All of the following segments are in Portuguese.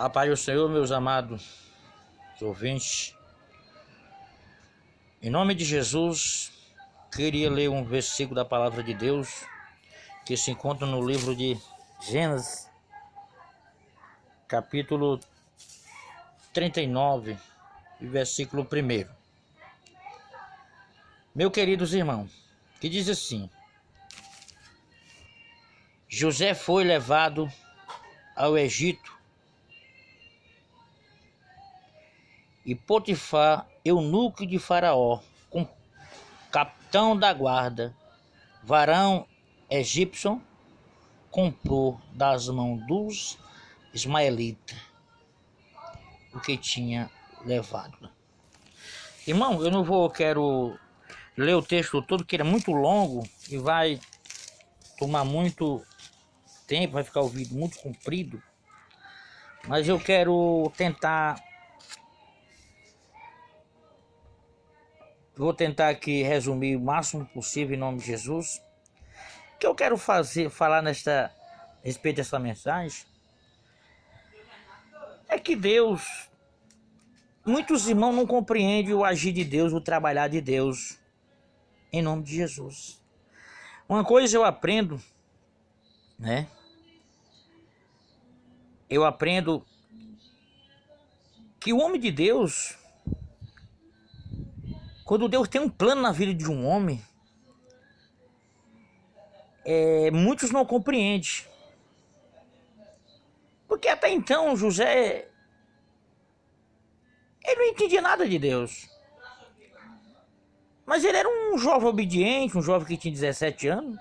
A paz do Senhor, meus amados ouvintes. Em nome de Jesus, queria ler um versículo da palavra de Deus que se encontra no livro de Gênesis, capítulo 39, versículo 1. Meus queridos irmãos, que diz assim: José foi levado ao Egito e Potifar, eunuco de Faraó, com capitão da guarda, varão egípcio, comprou das mãos dos ismaelitas o que tinha levado. Irmão, quero ler o texto todo, que ele é muito longo e vai tomar muito tempo, vai ficar o vídeo muito comprido, mas eu quero Vou tentar aqui resumir o máximo possível em nome de Jesus. O que eu quero falar a respeito dessa mensagem é que muitos irmãos não compreendem o agir de Deus, o trabalhar de Deus em nome de Jesus. Uma coisa eu aprendo, né? Eu aprendo que o homem de Deus, quando Deus tem um plano na vida de um homem, muitos não compreendem. Porque até então José, ele não entendia nada de Deus. Mas ele era um jovem obediente, um jovem que tinha 17 anos.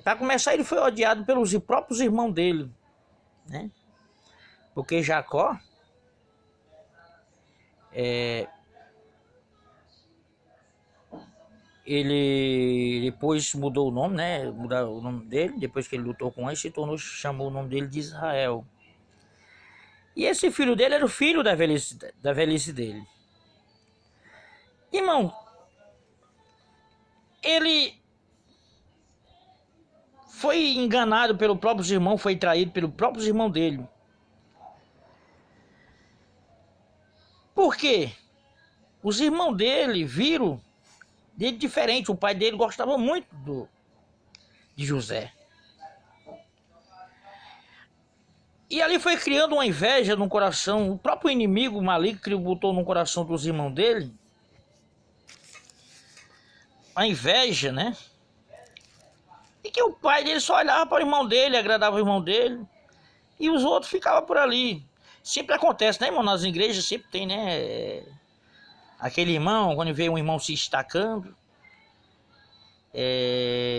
Para começar, ele foi odiado pelos próprios irmãos dele, né? Porque Jacó, ele depois mudou o nome, né? Mudou o nome dele, depois que ele lutou com ele, chamou o nome dele de Israel. E esse filho dele era o filho da velhice dele. Irmão, ele foi enganado pelos próprios irmãos, foi traído pelos próprios irmãos dele. Por quê? Os irmãos dele viram dele diferente. O pai dele gostava muito de José. E ali foi criando uma inveja no coração. O próprio inimigo maligno que botou no coração dos irmãos dele a inveja, né? E que o pai dele só olhava para o irmão dele, agradava o irmão dele, e os outros ficavam por ali. Sempre acontece, né, irmão? Nas igrejas sempre tem, né? Aquele irmão, quando vê um irmão se destacando,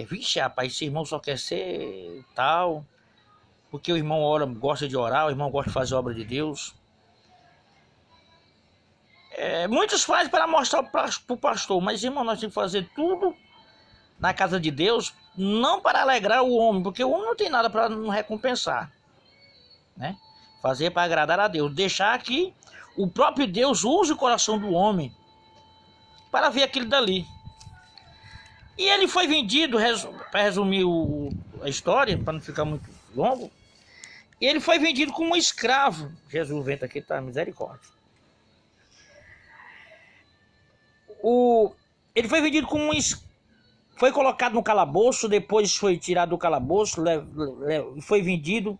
vixe, rapaz, esse irmão só quer ser tal, porque o irmão gosta de orar, o irmão gosta de fazer a obra de Deus. Muitos fazem para mostrar para o pastor, mas irmão, nós temos que fazer tudo na casa de Deus, não para alegrar o homem, porque o homem não tem nada para nos recompensar, né? Fazer para agradar a Deus, deixar que o próprio Deus use o coração do homem para ver aquilo dali. E ele foi vendido, para resumir a história, para não ficar muito longo, ele foi vendido como um escravo. Jesus, vem aqui, tá, misericórdia. Ele foi vendido como um escravo, foi colocado no calabouço, depois foi tirado do calabouço, foi vendido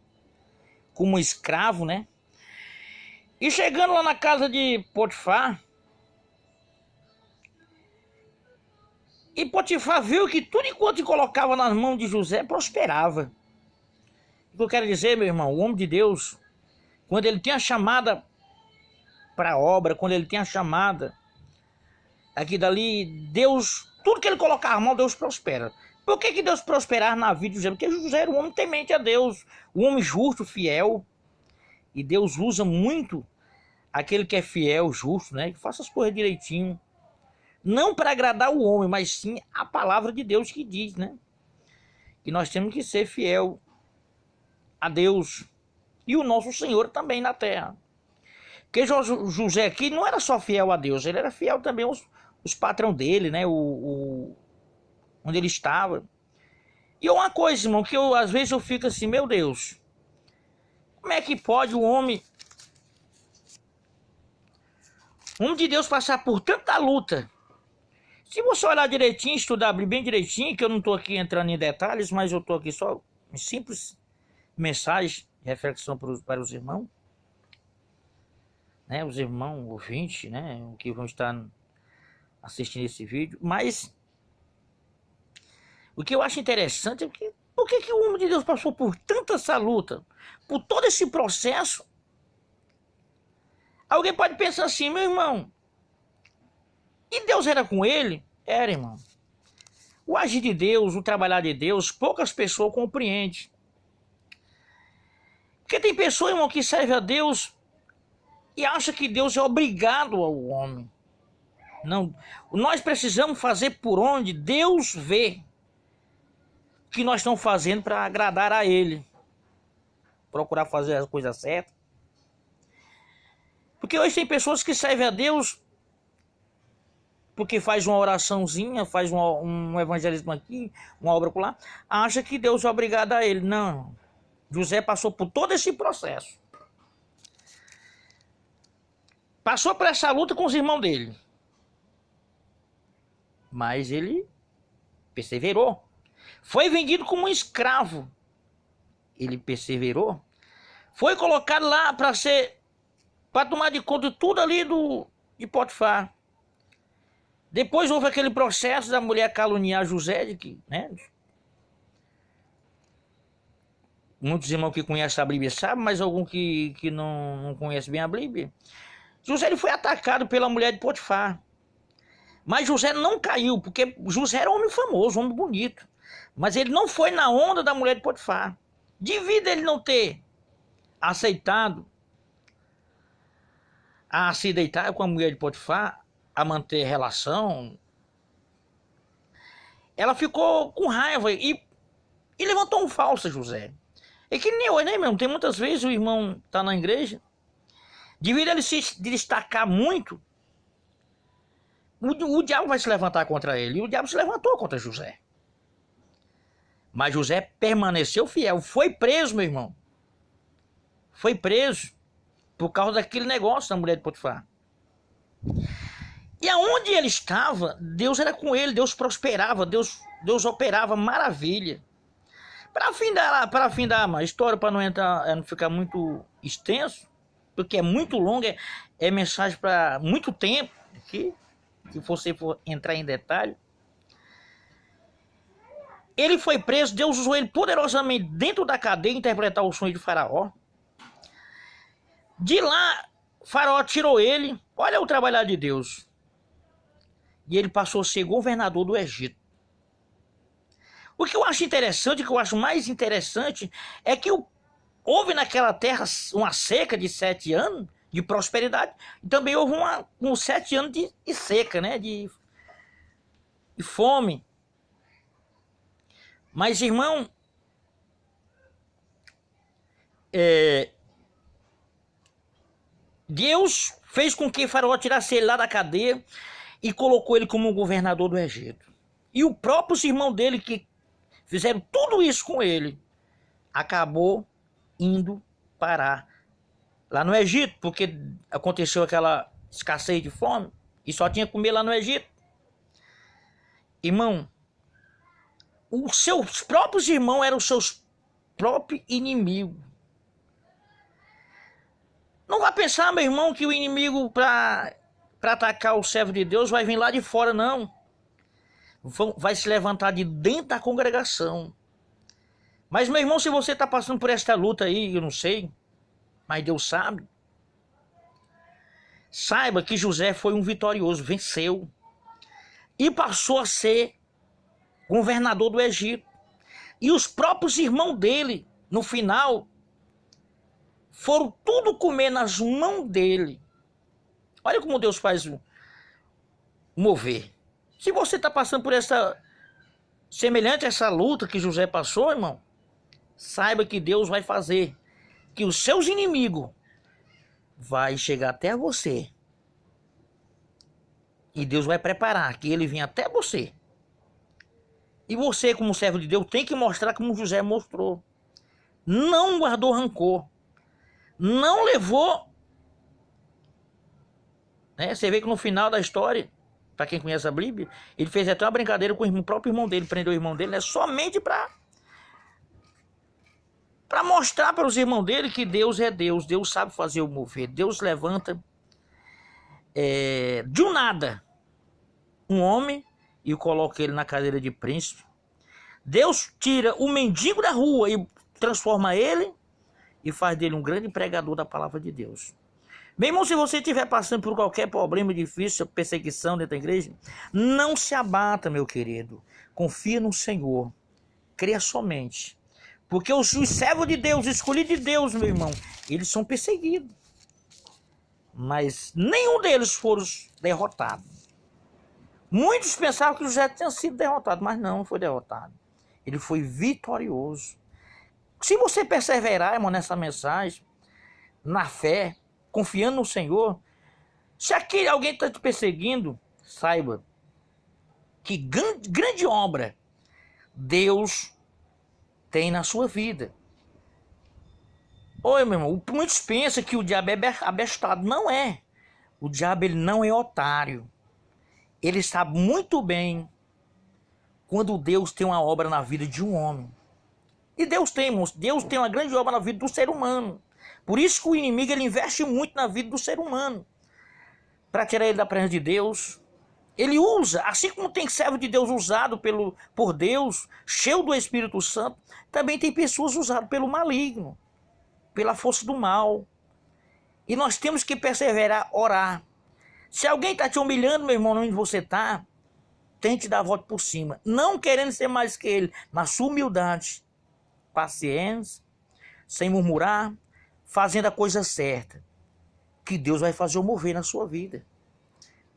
como escravo, né? E chegando lá na casa de Potifar, e Potifar viu que tudo enquanto colocava nas mãos de José prosperava. O que eu quero dizer, meu irmão, o homem de Deus, quando ele tem a chamada para a obra, quando ele tem a chamada aqui dali, Deus, tudo que ele colocar na mão, Deus prospera. Por que Deus prosperar na vida de José? Porque José era um homem temente a Deus, um homem justo, fiel. E Deus usa muito aquele que é fiel, justo, né? Que faça as coisas direitinho. Não para agradar o homem, mas sim a palavra de Deus que diz, né? Que nós temos que ser fiel a Deus e o nosso Senhor também na terra. Porque José aqui não era só fiel a Deus, ele era fiel também aos patrão dele, né? Onde ele estava. E uma coisa, irmão, que às vezes eu fico assim, meu Deus, Como é que pode o homem de Deus passar por tanta luta? Se você olhar direitinho, estudar bem direitinho, que eu não estou aqui entrando em detalhes, mas eu estou aqui só em simples mensagem, reflexão para os irmãos, né? Os irmãos ouvintes, né? Que vão estar assistindo esse vídeo. Mas o que eu acho interessante é que por que o homem de Deus passou por tanta essa luta, por todo esse processo? Alguém pode pensar assim, meu irmão, e Deus era com ele? Era, irmão. O agir de Deus, o trabalhar de Deus, poucas pessoas compreendem. Porque tem pessoa, irmão, que serve a Deus e acha que Deus é obrigado ao homem. Não, nós precisamos fazer por onde Deus vê que nós estamos fazendo para agradar a Ele. Procurar fazer as coisas certas. Porque hoje tem pessoas que servem a Deus porque faz uma oraçãozinha, faz um evangelismo aqui, uma obra por lá, acha que Deus é obrigado a ele. Não. José passou por todo esse processo. Passou por essa luta com os irmãos dele. Mas ele perseverou. Foi vendido como um escravo. Ele perseverou. Foi colocado lá para tomar de conta de tudo ali de Potifar. Depois houve aquele processo da mulher caluniar José, de que, né? Muitos irmãos que conhecem a Bíblia sabem, mas algum que não conhece bem a Bíblia. José ele foi atacado pela mulher de Potifar. Mas José não caiu, porque José era um homem famoso, um homem bonito. Mas ele não foi na onda da mulher de Potifar. Devido a ele não ter aceitado a se deitar com a mulher de Potifar, a manter relação, ela ficou com raiva e levantou um falso José. É que nem hoje, né, irmão? Tem muitas vezes o irmão tá na igreja, devido a ele se destacar muito, o diabo vai se levantar contra ele. E o diabo se levantou contra José. Mas José permaneceu fiel. Foi preso, meu irmão. Foi preso por causa daquele negócio da mulher de Potifar. E aonde ele estava, Deus era com ele, Deus prosperava, Deus operava maravilha. Para findar a história, para não ficar muito extenso, porque é muito longa, é mensagem para muito tempo, aqui, se você for entrar em detalhe. Ele foi preso, Deus usou ele poderosamente dentro da cadeia, interpretar o sonho de Faraó. De lá, Faraó tirou ele, olha o trabalhar de Deus. E ele passou a ser governador do Egito. O que eu acho interessante, o que eu acho mais interessante, é que houve naquela terra uma seca de 7 anos de prosperidade. E também houve uns 7 anos de seca, né? De fome. Mas, irmão, Deus fez com que Faraó tirasse ele lá da cadeia e colocou ele como governador do Egito. E o próprio irmão dele, que fizeram tudo isso com ele, acabou indo parar lá no Egito, porque aconteceu aquela escassez de fome e só tinha que comer lá no Egito. Irmão, os seus próprios irmãos eram os seus próprios inimigos. Não vai pensar, meu irmão, que o inimigo para atacar o servo de Deus vai vir lá de fora, não. Vai se levantar de dentro da congregação. Mas, meu irmão, se você está passando por esta luta aí, eu não sei, mas Deus sabe. Saiba que José foi um vitorioso, venceu. E passou a ser governador do Egito. E os próprios irmãos dele, no final, foram tudo comer nas mãos dele. Olha como Deus faz mover. Se você está passando por semelhante a essa luta que José passou, irmão, saiba que Deus vai fazer que os seus inimigos vai chegar até você. E Deus vai preparar que ele venha até você. E você, como servo de Deus, tem que mostrar como José mostrou. Não guardou rancor. não levou, né? Você vê que no final da história, para quem conhece a Bíblia, ele fez até uma brincadeira com o próprio irmão dele, prendeu o irmão dele, né? Somente para mostrar para os irmãos dele que Deus é Deus, Deus sabe fazer o mover, Deus levanta de um nada um homem e coloca ele na cadeira de príncipe. Deus tira o mendigo da rua e transforma ele e faz dele um grande pregador da palavra de Deus. Meu irmão, se você estiver passando por qualquer problema difícil, perseguição dentro da igreja, não se abata, meu querido. Confia no Senhor. Creia somente. Porque os servos de Deus, escolhidos de Deus, meu irmão, eles são perseguidos. Mas nenhum deles foram derrotados. Muitos pensavam que José tinha sido derrotado, mas não foi derrotado. Ele foi vitorioso. Se você perseverar, irmão, nessa mensagem, na fé, confiando no Senhor, se alguém está te perseguindo, saiba que grande obra Deus tem na sua vida. Oi, meu irmão, muitos pensam que o diabo é abestado. Não é. O diabo ele não é otário. Ele sabe muito bem quando Deus tem uma obra na vida de um homem. E Deus tem, irmãos. Deus tem uma grande obra na vida do ser humano. Por isso que o inimigo ele investe muito na vida do ser humano. Para tirar ele da presença de Deus. Ele usa, assim como tem servo de Deus usado por Deus, cheio do Espírito Santo, também tem pessoas usadas pelo maligno, pela força do mal. E nós temos que perseverar, orar. Se alguém está te humilhando, meu irmão, onde você está, tente dar a volta por cima. Não querendo ser mais que ele, na sua humildade, paciência, sem murmurar, fazendo a coisa certa, que Deus vai fazer o mover na sua vida.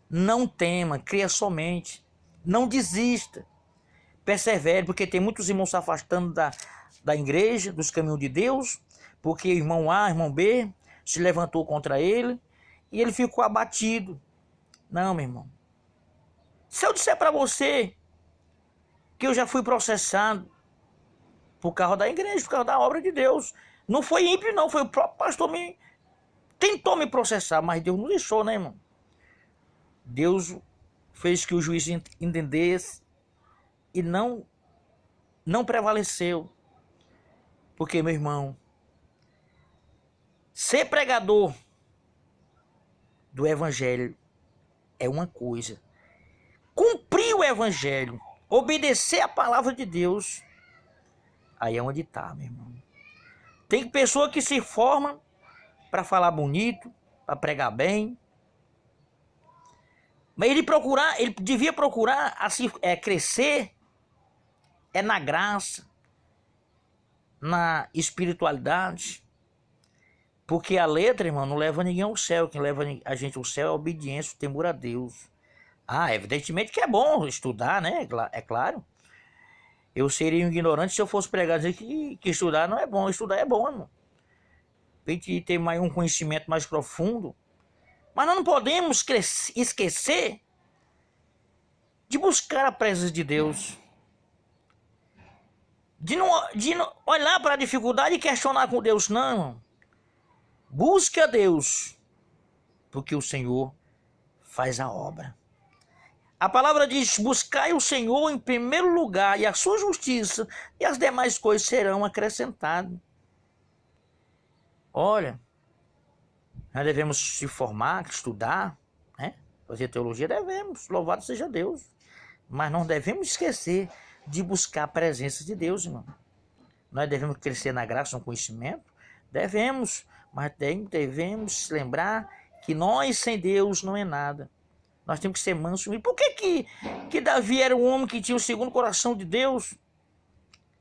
Não tema, creia somente, não desista, persevere, porque tem muitos irmãos se afastando da igreja, dos caminhos de Deus, porque irmão A, irmão B, se levantou contra ele, e ele ficou abatido. Não, meu irmão. Se eu disser para você que eu já fui processado por causa da igreja, por causa da obra de Deus, não foi ímpio não, foi o próprio pastor tentou me processar, mas Deus não deixou, né, irmão? Deus fez que o juiz entendesse e não prevaleceu. Porque, meu irmão, ser pregador do evangelho é uma coisa. Cumprir o evangelho, obedecer a palavra de Deus, aí é onde está, meu irmão. Tem pessoa que se forma para falar bonito, para pregar bem. Mas ele devia procurar assim, crescer na graça, na espiritualidade. Porque a letra, irmão, não leva ninguém ao céu. Quem leva a gente ao céu é a obediência, o temor a Deus. Ah, evidentemente que é bom estudar, né? É claro. Eu seria um ignorante se eu fosse pregar dizer que estudar não é bom. Estudar é bom, irmão. A gente ter mais um conhecimento mais profundo. Mas nós não podemos esquecer de buscar a presença de Deus. De não olhar para a dificuldade e questionar com Deus, não, irmão. Busque a Deus, porque o Senhor faz a obra. A palavra diz, buscai o Senhor em primeiro lugar e a sua justiça, e as demais coisas serão acrescentadas. Olha, nós devemos se formar, estudar, né? Fazer teologia, devemos, louvado seja Deus. Mas não devemos esquecer de buscar a presença de Deus, irmão. Nós devemos crescer na graça, no conhecimento, devemos, mas devemos lembrar que nós sem Deus não é nada. Nós temos que ser mansos. E por que Davi era um homem que tinha o segundo coração de Deus?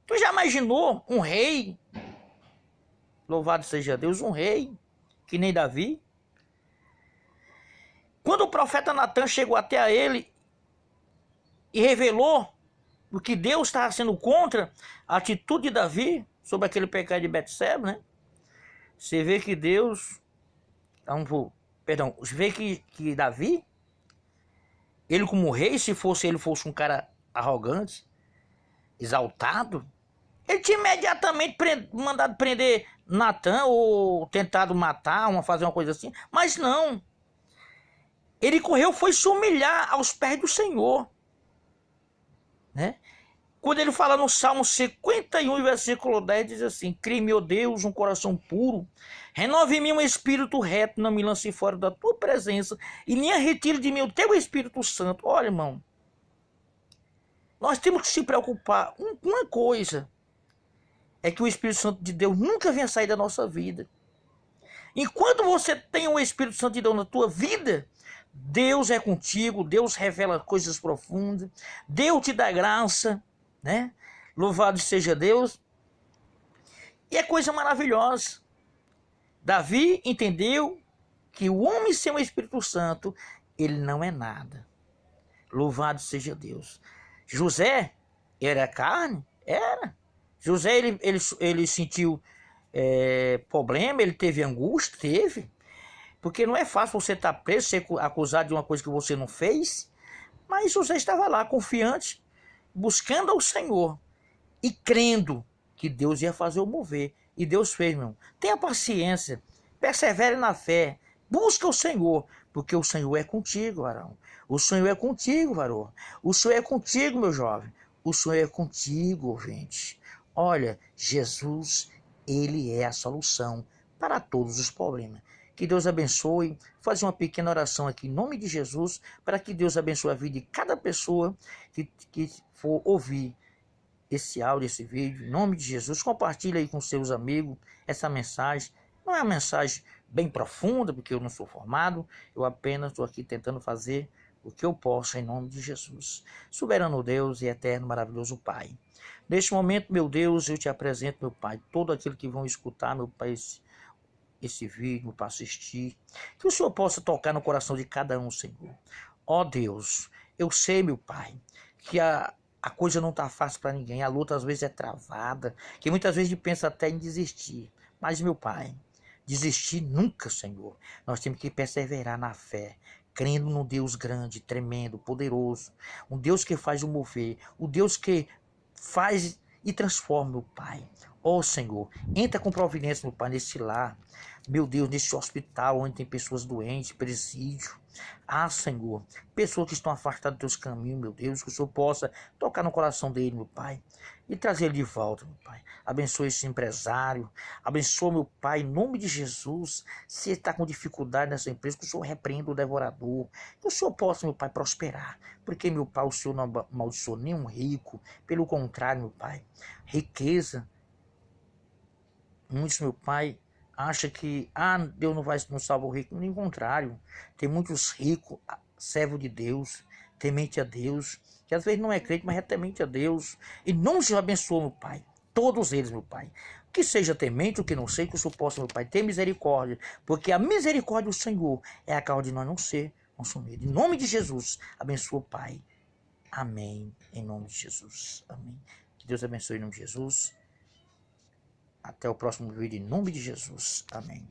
Tu já imaginou um rei? Louvado seja Deus, um rei, que nem Davi. Quando o profeta Natan chegou até a ele e revelou o que Deus estava sendo contra a atitude de Davi sobre aquele pecado de Betseba, né? Você vê que Deus... Você vê que Davi, ele como rei, se ele fosse um cara arrogante, exaltado, Ele tinha imediatamente mandado prender Natan ou tentado matar, fazer uma coisa assim. Mas não. Ele correu, foi se humilhar aos pés do Senhor. Né? Quando ele fala no Salmo 51, versículo 10, diz assim: crie-me, ó Deus, um coração puro, renove em mim um espírito reto, não me lance fora da tua presença, e nem retire de mim o teu Espírito Santo. Olha, irmão, nós temos que se preocupar com uma coisa, é que o Espírito Santo de Deus nunca venha sair da nossa vida. Enquanto você tem o Espírito Santo de Deus na tua vida, Deus é contigo, Deus revela coisas profundas, Deus te dá graça, né? Louvado seja Deus. E é coisa maravilhosa. Davi entendeu que o homem sem o Espírito Santo, ele não é nada. Louvado seja Deus. José era carne? Era. José, ele sentiu problema, ele teve angústia? Teve. Porque não é fácil você estar preso, ser acusado de uma coisa que você não fez. Mas José estava lá, confiante, buscando ao Senhor e crendo que Deus ia fazer o mover. E Deus fez, meu irmão. Tenha paciência, persevere na fé, busca o Senhor, porque o Senhor é contigo, varão. O Senhor é contigo, varão. O Senhor é contigo, meu jovem. O Senhor é contigo, ouvinte. Olha, Jesus, ele é a solução para todos os problemas. Que Deus abençoe. Fazer uma pequena oração aqui em nome de Jesus, para que Deus abençoe a vida de cada pessoa que for ouvir esse áudio, esse vídeo. Em nome de Jesus, compartilhe aí com seus amigos essa mensagem. Não é uma mensagem bem profunda, porque eu não sou formado. Eu apenas estou aqui tentando fazer o que eu posso em nome de Jesus. Soberano Deus e eterno maravilhoso Pai. Neste momento, meu Deus, eu te apresento, meu Pai, todo aquele que vão escutar, meu Pai, esse vídeo para assistir, que o Senhor possa tocar no coração de cada um, Senhor. Ó Deus, eu sei, meu Pai, que a coisa não está fácil para ninguém, a luta às vezes é travada, que muitas vezes a gente pensa até em desistir, mas, meu Pai, desistir nunca, Senhor. Nós temos que perseverar na fé, crendo num Deus grande, tremendo, poderoso, um Deus que faz o mover, o Deus que faz e transforma, meu Pai. Ó Senhor, entra com providência, meu Pai, nesse lar, meu Deus, nesse hospital onde tem pessoas doentes, presídio. Ah, Senhor, pessoas que estão afastadas dos teus caminhos, meu Deus, que o Senhor possa tocar no coração dele, meu Pai, e trazer ele de volta, meu Pai. Abençoe esse empresário, abençoe, meu Pai, em nome de Jesus. Se ele está com dificuldade nessa empresa, que o Senhor repreenda o devorador, que o Senhor possa, meu Pai, prosperar, porque, meu Pai, o Senhor não amaldiçoou nenhum rico, pelo contrário, meu Pai, riqueza. Muitos, meu Pai, acham que Deus não vai nos salvar o rico. Nem o contrário. Tem muitos ricos, servos de Deus, temente a Deus, que às vezes não é crente, mas é temente a Deus. E não se abençoa, meu Pai. Todos eles, meu Pai. Que seja temente, o que não sei, que o Senhor possa, meu Pai, ter misericórdia. Porque a misericórdia do Senhor é a causa de nós não ser consumidos. Em nome de Jesus, abençoa, Pai. Amém. Em nome de Jesus. Amém. Que Deus abençoe em nome de Jesus. Até o próximo vídeo, em nome de Jesus. Amém.